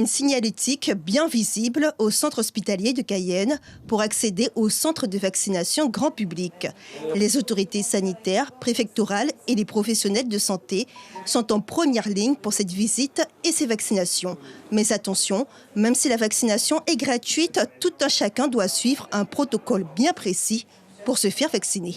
Une signalétique bien visible au centre hospitalier de Cayenne pour accéder au centre de vaccination grand public. Les autorités sanitaires, préfectorales et les professionnels de santé sont en première ligne pour cette visite et ces vaccinations. Mais attention, même si la vaccination est gratuite, tout un chacun doit suivre un protocole bien précis pour se faire vacciner.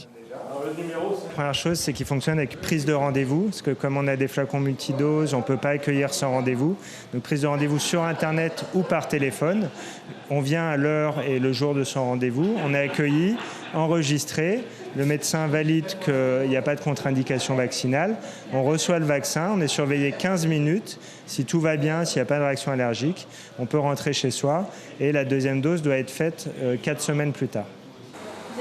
La première chose, c'est qu'il fonctionne avec prise de rendez-vous, parce que comme on a des flacons multidoses, on ne peut pas accueillir sans rendez-vous. Donc prise de rendez-vous sur Internet ou par téléphone. On vient à l'heure et le jour de son rendez-vous. On est accueilli, enregistré. Le médecin valide qu'il n'y a pas de contre-indication vaccinale. On reçoit le vaccin, on est surveillé 15 minutes. Si tout va bien, s'il n'y a pas de réaction allergique, on peut rentrer chez soi. Et la deuxième dose doit être faite 4 semaines plus tard.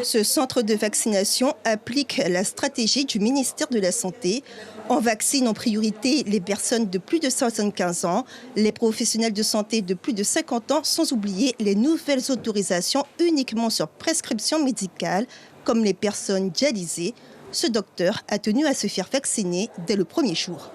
Ce centre de vaccination applique la stratégie du ministère de la Santé. On vaccine en priorité les personnes de plus de 75 ans, les professionnels de santé de plus de 50 ans, sans oublier les nouvelles autorisations uniquement sur prescription médicale, comme les personnes dialysées. Ce docteur a tenu à se faire vacciner dès le premier jour.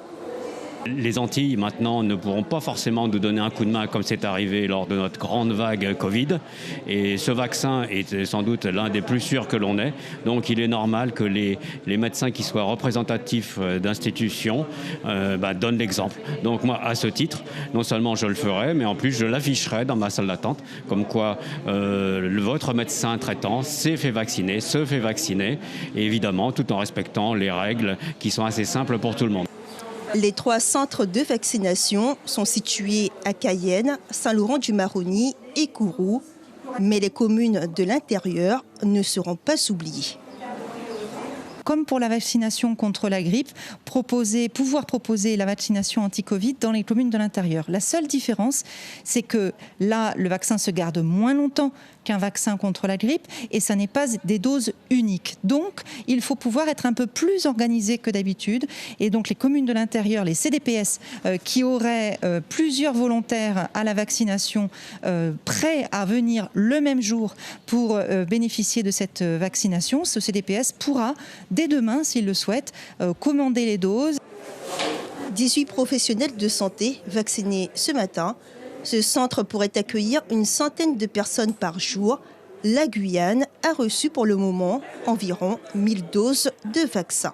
Les Antilles, maintenant, ne pourront pas forcément nous donner un coup de main comme c'est arrivé lors de notre grande vague Covid. Et ce vaccin est sans doute l'un des plus sûrs que l'on ait. Donc il est normal que les médecins qui soient représentatifs d'institutions donnent l'exemple. Donc moi, à ce titre, non seulement je le ferai, mais en plus je l'afficherai dans ma salle d'attente, comme quoi votre médecin traitant s'est fait vacciner, se fait vacciner, et évidemment tout en respectant les règles qui sont assez simples pour tout le monde. Les 3 centres de vaccination sont situés à Cayenne, Saint-Laurent-du-Maroni et Kourou. Mais les communes de l'intérieur ne seront pas oubliées. Comme pour la vaccination contre la grippe, pouvoir proposer la vaccination anti-Covid dans les communes de l'intérieur. La seule différence, c'est que là, le vaccin se garde moins longtemps qu'un vaccin contre la grippe et ça n'est pas des doses uniques. Donc, il faut pouvoir être un peu plus organisé que d'habitude. Et donc, les communes de l'intérieur, les CDPS, qui auraient plusieurs volontaires à la vaccination prêts à venir le même jour pour bénéficier de cette vaccination, ce CDPS pourra, dès demain, s'il le souhaite, commander les doses. 18 professionnels de santé vaccinés ce matin. Ce centre pourrait accueillir une centaine de personnes par jour. La Guyane a reçu pour le moment environ 1000 doses de vaccins.